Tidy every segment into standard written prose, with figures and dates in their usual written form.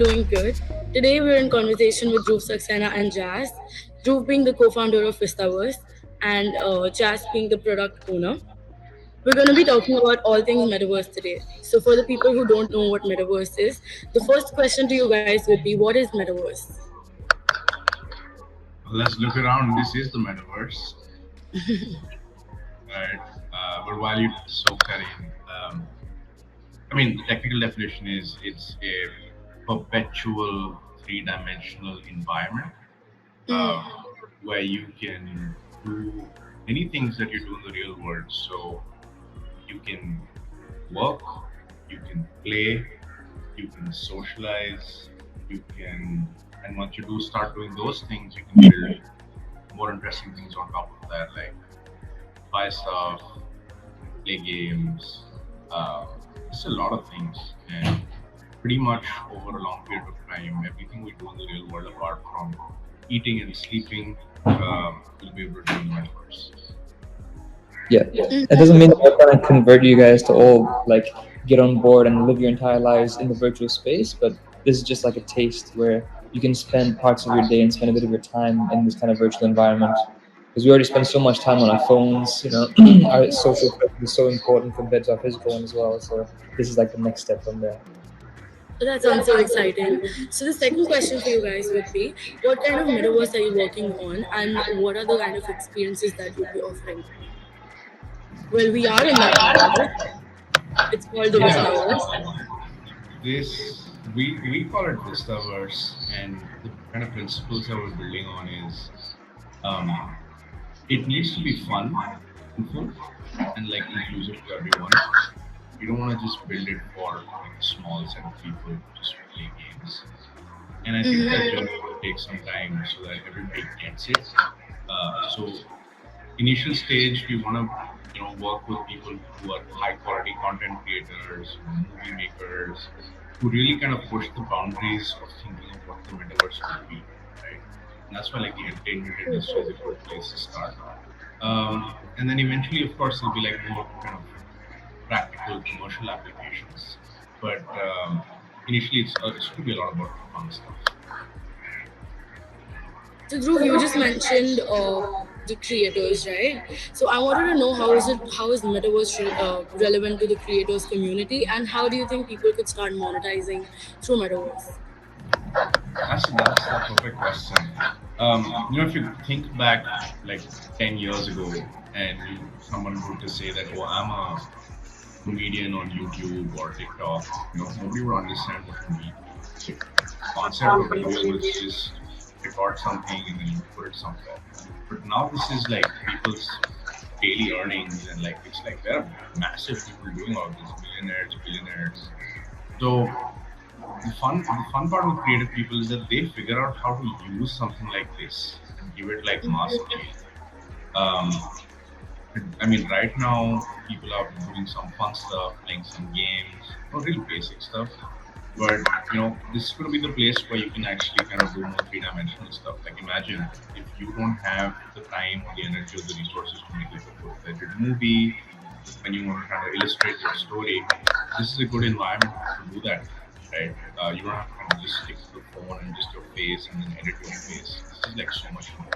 doing good. Today we're in conversation with Dhruv Saxena and Jazz. Dhruv being the co-founder of VistaVerse and Jazz being the product owner. We're going to be talking about all things Metaverse today. So for the people who don't know what Metaverse is, the first question to you guys would be, what is Metaverse? Let's look around. This is the metaverse, right? But while you soak that in, the technical definition is it's a perpetual three-dimensional environment uh, where you can do many things that you do in the real world. So you can work, you can play, you can socialize, you can, and once you do start doing those things, you can build more interesting things on top of that, like buy stuff, play games, uh, just a lot of things. And pretty much over a long period of time, everything we do in the real world, apart from eating and sleeping, we'll be able to do in the metaverse. Yeah, it doesn't mean that we're trying to convert you guys to all like get on board and live your entire lives in the virtual space, but this is just like a taste where you can spend parts of your day and spend a bit of your time in this kind of virtual environment. Because we already spend so much time on our phones, our social presence is so important compared to our physical one as well. So this is like the next step from there. That sounds so exciting. So the second question for you guys would be, what kind of Metaverse are you working on and what are the kind of experiences that you'll be offering? Well, we are in that Metaverse. It's called the Yeah, VistaVerse. this we call it VistaVerse, and the kind of principles that we're building on is um, it needs to be fun, meaningful, and like inclusive to everyone. You don't want to just build it for like a small set of people to just play games. And I think that journey will take some time so that everybody gets it. So initial stage, we want to work with people who are high quality content creators, movie makers, who really kind of push the boundaries of thinking of what the metaverse could be, right? And that's why like the entertainment industry is a good place to start. And then eventually, of course, there'll be like more kind of practical commercial applications. But initially, it's going to be a lot about fun stuff. So Dhruv, you just mentioned the creators, right? So I wanted to know how is Metaverse relevant to the creators community, and how do you think people could start monetizing through Metaverse? That's the perfect question. If you think back like 10 years ago, and someone were to say that, "Oh, I'm a comedian on YouTube or TikTok," nobody would understand what you mean. The concept of video was just record something and then you put it somewhere. But now this is like people's daily earnings, and like it's like there are massive people doing all this, millionaires, billionaires. So the fun part with creative people is that they figure out how to use something like this and give it like mass appeal. Um, right now people are doing some fun stuff, playing some games, not really basic stuff. But this is going to be the place where you can actually kind of do more three-dimensional stuff. Like imagine if you don't have the time or the energy or the resources to make like a full-fledged movie, when you want to kind of illustrate your story, this is a good environment to do that, right? You don't have to kind of just stick to the phone and just your face and then edit your face. This is like so much more.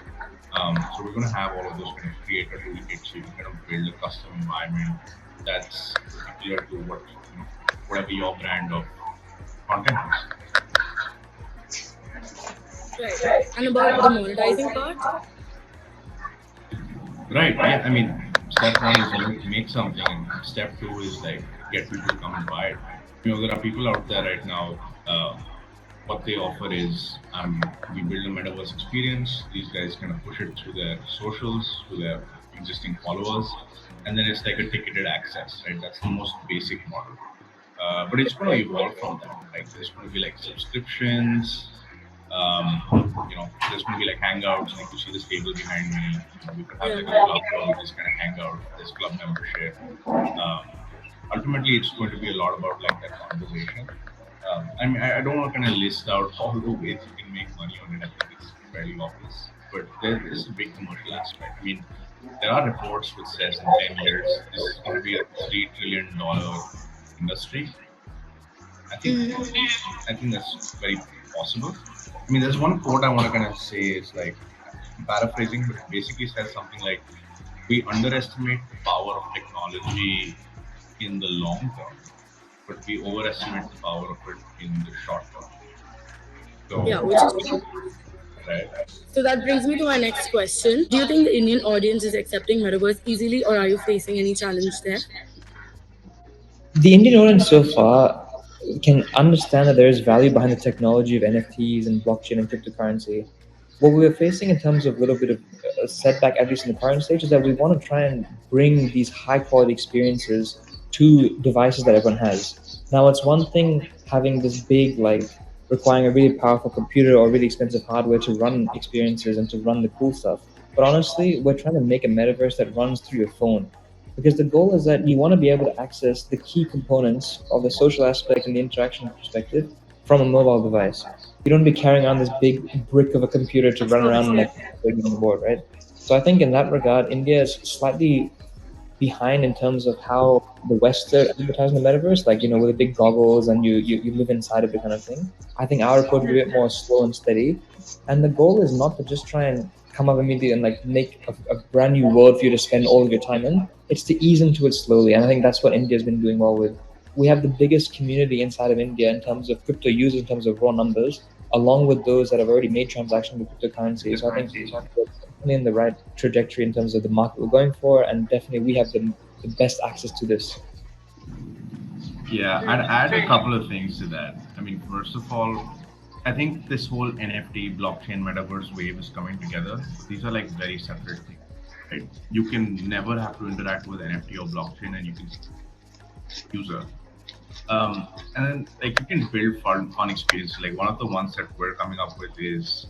So we're going to have all of those kind of creator toolkits, so you can kind of build a custom environment that's particular to whatever your brand of content is. Right. And about the monetizing part? Right. Yeah. Step one is make something, and step two is like get people to come and buy it. There are people out there right now. What they offer is we build a metaverse experience. These guys kind of push it through their socials, to their existing followers, and then it's like a ticketed access, right? That's the most basic model. But it's going to evolve from that. Like there's going to be like subscriptions. There's going to be like hangouts. Like you see this table behind me. We could have like a club where we just kind of hang out. There's club membership. Um, Ultimately, it's going to be a lot about like that conversation. I don't want to kind of list out all the ways you can make money on it. I think it's fairly obvious, but there is a big commercial aspect. There are reports which says in 10 years this is going to be a $3 trillion industry. I think that's very possible. I mean, there's one quote I want to kind of say is like, I'm paraphrasing, but it basically says something like, we underestimate the power of technology in the long term, but we overestimate the power of it in the short term. Yeah, So, which is true. right. So that brings me to my next question. Do you think the Indian audience is accepting metaverse easily, or are you facing any challenge there? The Indian audience so far can understand that there is value behind the technology of NFTs and blockchain and cryptocurrency. What we're facing in terms of a little bit of a setback, at least in the current stage, is that we want to try and bring these high quality experiences to devices that everyone has. Now, it's one thing having this big, like, requiring a really powerful computer or really expensive hardware to run experiences and to run the cool stuff. But honestly, we're trying to make a metaverse that runs through your phone, because the goal is that you want to be able to access the key components of the social aspect and the interaction perspective from a mobile device. You don't be carrying around this big brick of a computer to Of run course, around yeah. like on the board, right? So I think in that regard, India is slightly behind in terms of how the West are advertising the metaverse, like, with the big goggles and you live inside of it kind of thing. I think our approach will be a bit more slow and steady. And the goal is not to just try and come up immediately and like make a brand new world for you to spend all of your time in. It's to ease into it slowly. And I think that's what India's been doing well with. We have the biggest community inside of India in terms of crypto users, in terms of raw numbers, along with those that have already made transactions with cryptocurrency. So I think we're definitely in the right trajectory in terms of the market we're going for, and definitely we have the best access to this. Yeah, I'd add a couple of things to that. I mean, first of all, I think this whole NFT, blockchain, metaverse wave is coming together. These are like very separate things, right? You can never have to interact with NFT or blockchain, and you can user. And then like you can build fun experiences. Like one of the ones that we're coming up with is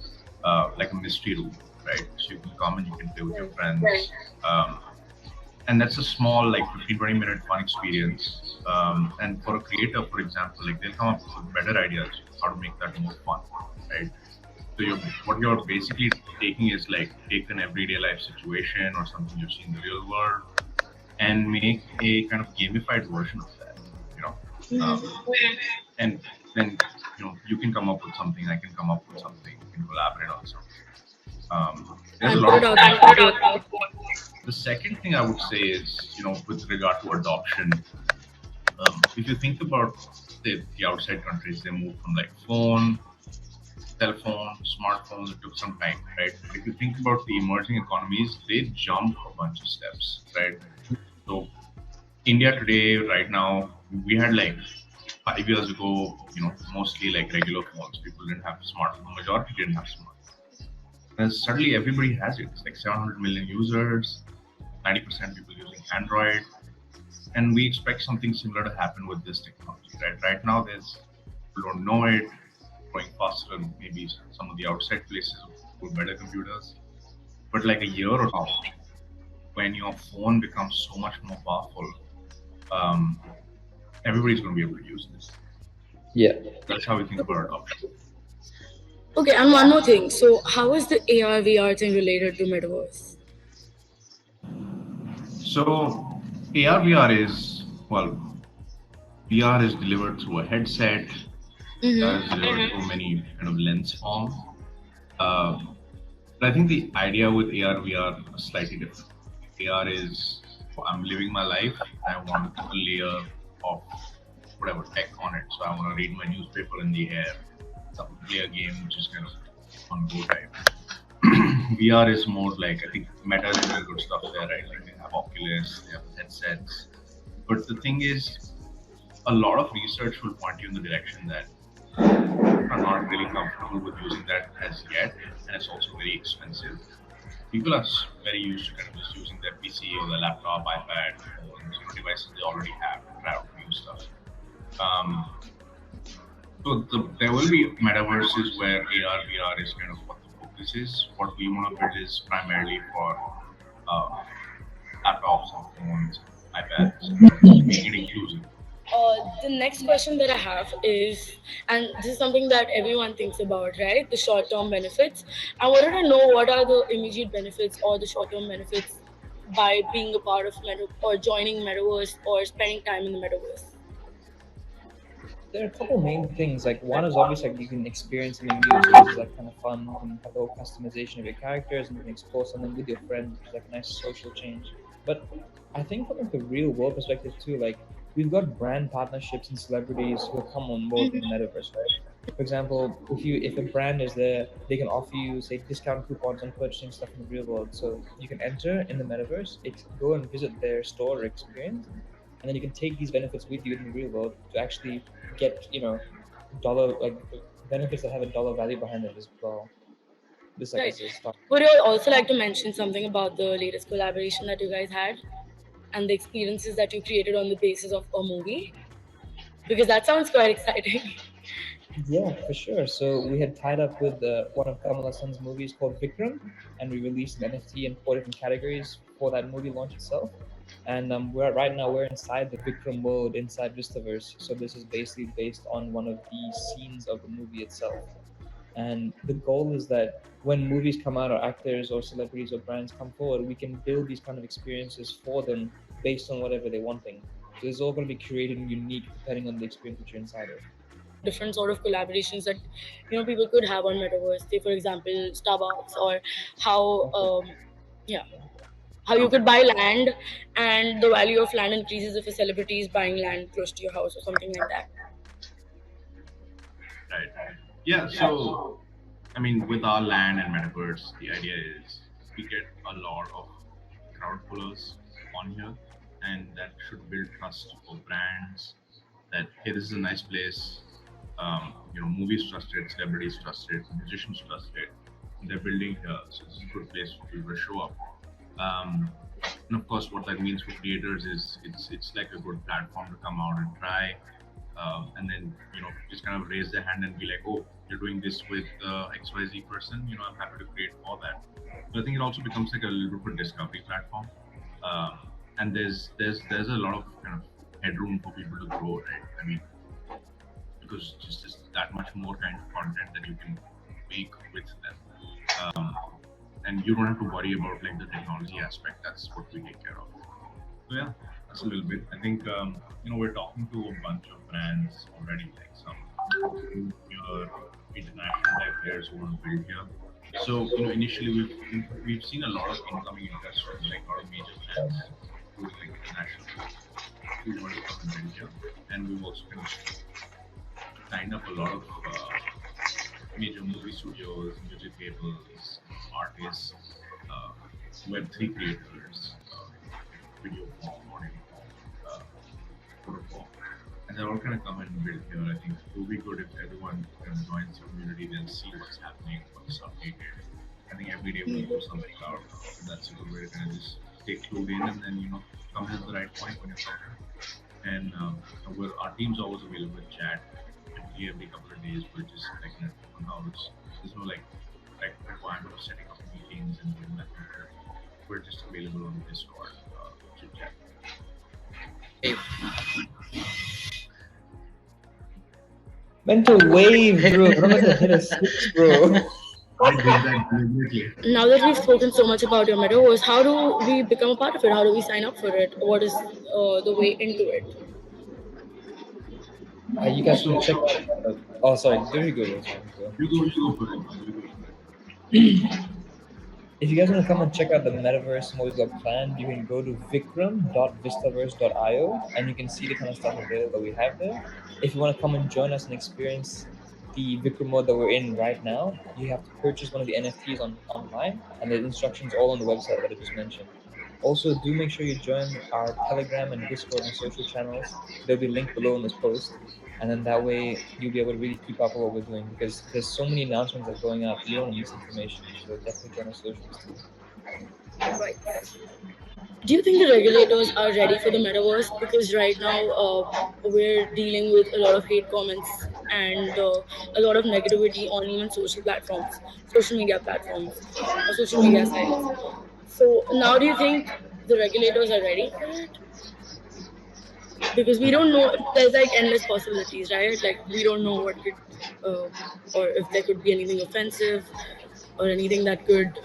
like a mystery room, right? So you can come and you can play with your friends. Um, and that's a small like 15-20 minute fun experience, and for a creator, for example, like they'll come up with better ideas how to make that more fun, right? So what you're basically taking is like take an everyday life situation or something you see in the real world and make a kind of gamified version of that, you know. And then you can come up with something, I can come up with something, we can collaborate on something. There's a And lot put it of out there for both. The second thing I would say is, with regard to adoption, if you think about the outside countries, they moved from like cell phone, smartphones. It took some time, right? But if you think about the emerging economies, they jumped a bunch of steps, right? So India today, right now, we had like 5 years ago, mostly like regular phones. People didn't have smartphones. The majority didn't have smartphones. And suddenly everybody has it. It's like 700 million users, 90% people using Android. And we expect something similar to happen with this technology, right? Right now, people don't know it, growing faster than maybe some of the outside places with better computers. But like a year or so, when your phone becomes so much more powerful, um, everybody's going to be able to use this. Yeah. That's how we think about adoption. Okay, and one more thing. So, how is the AR/VR thing related to metaverse? So AR VR is, well, VR is delivered through a headset. VR is delivered through many kind of lens forms. Um, but I think the idea with AR VR is slightly different. AR is, I'm living my life. I want a layer of whatever tech on it. So I want to read my newspaper in the air, play a game which is kind of on go type. VR is more like, I think Meta is doing good stuff there, right? Like they have Oculus, they have headsets. But the thing is, a lot of research will point you in the direction that are not really comfortable with using that as yet, and it's also very expensive. People are very used to kind of just using their PC or their laptop, iPad, phones, devices they already have to try out new stuff. Um, so there will be metaverses where AR, VR is kind of what the focus is. What we want to build is primarily for uh, laptops and phones, iPads, making it inclusive. The next question that I have is, and this is something that everyone thinks about, right? The short term benefits. I wanted to know what are the immediate benefits or the short term benefits by being a part of Meta or joining Metaverse or spending time in the Metaverse. there are a couple main things. Like one is obviously like you can experience something new, so this is like kind of fun. You can have the whole customization of your characters, and you can explore something with your friends, which is like a nice social change. But I think from like the real world perspective too, like we've got brand partnerships and celebrities who have come on board with the metaverse, right? For example, if a brand is there, they can offer you say discount coupons on purchasing stuff in the real world. So you can enter in the metaverse, go and visit their store or experience, and then you can take these benefits with you in the real world to actually get dollar like benefits that have a dollar value behind it as well. This like as Right. a start. Would you also like to mention something about the latest collaboration that you guys had and the experiences that you created on the basis of a movie? Because that sounds quite exciting. Yeah, for sure. So we had tied up with one of Kamal Hassan's movies called Vikram, and we released an NFT in 4 different categories for that movie launch itself. And we're inside the Vikram world inside VistaVerse. So this is basically based on one of the scenes of the movie itself. And the goal is that when movies come out, or actors or celebrities or brands come forward, we can build these kind of experiences for them based on whatever they're wanting. So it's all going to be created and unique depending on the experience that you're inside of. Different sort of collaborations that people could have on metaverse. Say, for example, Starbucks, or how yeah, how you could buy land and the value of land increases if a celebrity is buying land close to your house or something like that. Right. Yeah. So, I mean, with our land and metaverse, the idea is we get a lot of crowd pullers on here, and that should build trust for brands. That hey, this is a nice place. Movies trust it, celebrities trust it, musicians trust it. They're building here, so this is a good place for people to show up. Um, and of course, what that means for creators is it's like a good platform to come out and try, and then just kind of raise their hand and be like, oh, you're doing this with XYZ person. I'm happy to create for that. So I think it also becomes like a little bit of a discovery platform, um, and there's a lot of kind of headroom for people to grow, right? I mean, because just that much more kind of content that you can make with them. Um, and you don't have to worry about like the technology aspect. That's what we take care of. So yeah, that's a little bit. I think we're talking to a bunch of brands already, like some your international type players who want to build here. So initially we've seen a lot of incoming interest from like our major brands who like international who want to come and build here, and we've also kind of signed up a lot of major movie studios, music labels, artists, uh, Web3 creators, video form, audio form, photo form. And they're all kind of come and build here. I think it would be good if everyone kind of joins the community, then see what's happening, what's updated. I think every day we'll do something out. And that's a good way to kind of just stay clued in and then, come at the right point when you're talking. And our team's always available in chat every couple of days. We're just connecting on hours. There's no like requirement of setting up meetings and doing that. We're just available on Discord chit chat. Mental wave, bro. I'm not gonna hit a 6, bro. I did that deliberately. Now that we've spoken so much about your metaverse, how do we become a part of it? How do we sign up for it? What is the way into it? You guys can check out. Oh, sorry. There you go. You go for it. You go for it. If you guys want to come and check out the metaverse and what we've got planned, you can go to vikram.vistaverse.io and you can see the kind of stuff available that we have there. If you want to come and join us and experience the Vikram mode that we're in right now, you have to purchase one of the NFTs online, and the instructions all on the website that I just mentioned. Also, do make sure you join our Telegram and Discord and social channels. They'll be linked below in this post. And then that way you'll be able to really keep up with what we're doing, because there's so many announcements that are going up. You don't want to miss information. So definitely join our socials too. Right. Do you think the regulators are ready for the metaverse? Because right now we're dealing with a lot of hate comments and a lot of negativity on even social platforms, social media platforms, or social media sites. So now, do you think the regulators are ready for it? Because we don't know. There's like endless possibilities, right? Like we don't know what could, or if there could be anything offensive, or anything that could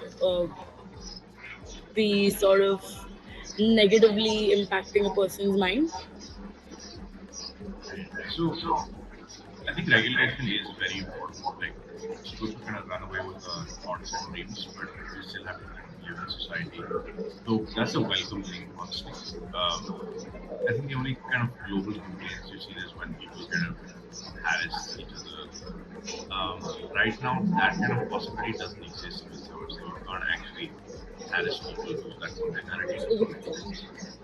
be sort of negatively impacting a person's mind. So I think regulation is very important. Like, it's good to kind of run away with the thoughts and dreams, but we still have to kind of live in society. So that's a welcome thing, honestly. I think the only kind of global complaints you see is when people kind of harass each other. Right now, that kind of possibility doesn't exist with ours. You can't actually harass people because that's not the narrative of communities.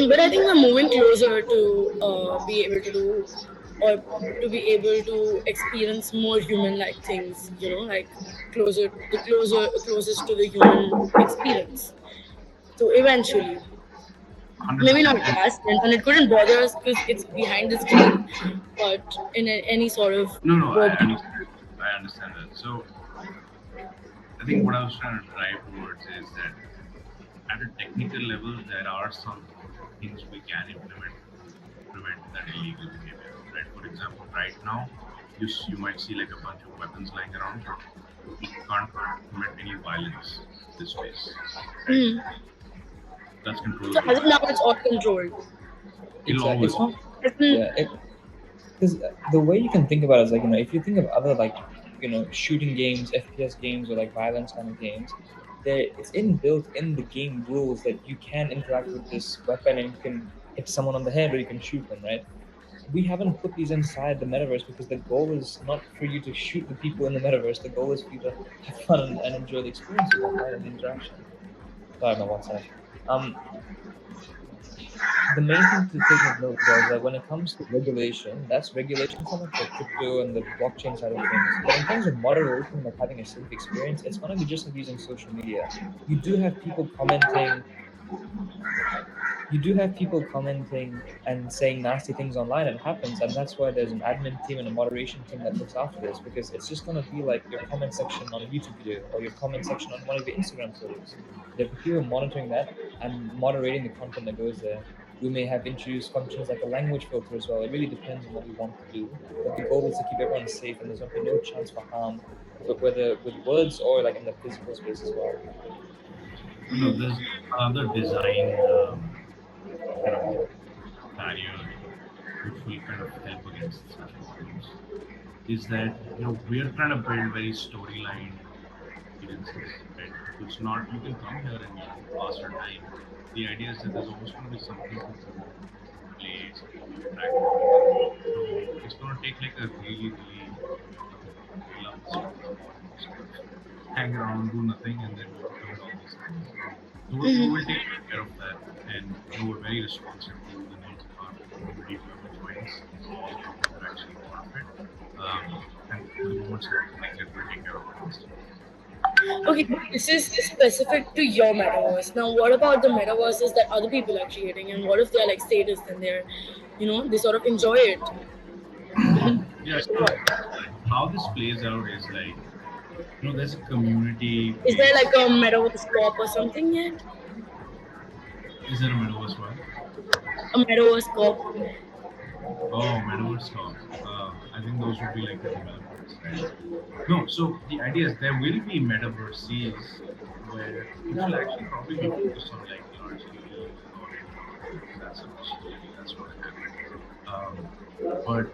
But I think we're moving closer to be able to do, or to be able to experience more human-like things. Like closest to the human experience. So eventually, maybe not 100%. And as internet couldn't bother us because it's behind the screen, but in any sort of no, no, I verbal. understand. I understand that. So I think what I was trying to drive towards is that at a technical level, there are some things we can implement to prevent that illegal behavior. Right? For example, right now, you might see like a bunch of weapons lying around, but you can't commit any violence this space. Right? Mhm. That's So controllable. as of now, it's all controlled. It'll Exactly. always It's be. not. Isn't Yeah. Because the way you can think about it is like, if you think of other like, shooting games, FPS games, or like violence kind of games, there it's inbuilt in the game rules that you can interact with this weapon and you can hit someone on the head or you can shoot them, right? We haven't put these inside the metaverse because the goal is not for you to shoot the people in the metaverse. The goal is for you to have fun and enjoy the experience with them, right? And the interaction. Sorry, my WhatsApp. Um, the main thing to take note though is that when it comes to regulation, that's regulation from like the crypto and the blockchain side of things. But in terms of moderation, like having a safe experience, it's gonna be just like using social media. You do have people commenting you do have people commenting and saying nasty things online. It happens, and that's why there's an admin team and a moderation team that looks after this, because it's just going to be like your comment section on a YouTube video or your comment section on one of your Instagram photos. There are people monitoring that and moderating the content that goes there. We may have introduced functions like a language filter as well. It really depends on what we want to do, but the goal is to keep everyone safe and there's going to be no chance for harm, but whether with words or like in the physical space as well. There's another design kind of barrier which will kind of help against such problems is that we're trying to build very storyline experiences, right? So it's not you can come here and pass your time. The idea is that there's always going to be something to do, something to play, something to interact with. So it's going to take like a really, really vanilla space for you just kind of hang around, do nothing, and then build all these things. So we'll take care of that, and we're very responsive to the needs of our community, whoever joins, all the people that are actually part of it. And the moment something like that, we'll take care of it. okay? But this is specific to your metaverse. Now, what about the metaverses that other people are creating, and what if they're like status and they sort of enjoy it? Yeah, so how this plays out is like, there's a community Is there like based. a metaverse cop or something yet? Is there a metaverse one? A metaverse cop? Oh, metaverse talk. I think those would be like the developers, right? No, so the idea is there will be metaverses where it will actually probably be focused on like largely user oriented things. That's a possibility. That's what can happen. Um, but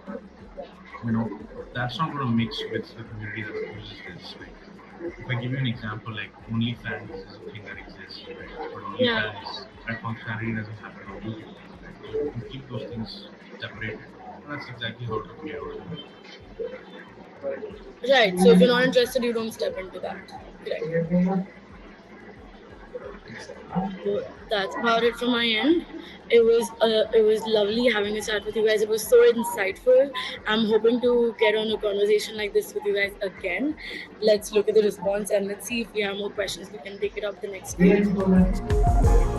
that's not going to mix with the community that uses this. Like, if I give you an example, like OnlyFans is a thing that exists, right? But Yeah. OnlyFans, that functionality doesn't happen on YouTube, right? So you can keep those things separated. And that's exactly how it will play out in the metaverse. Right. So if you're not interested, you don't step into that. Correct. So that's about it from my end. It was lovely having a chat with you guys. It was so insightful. I'm hoping to get on a conversation like this with you guys again. Let's look at the response and let's see if we have more questions. We can take it up the next time.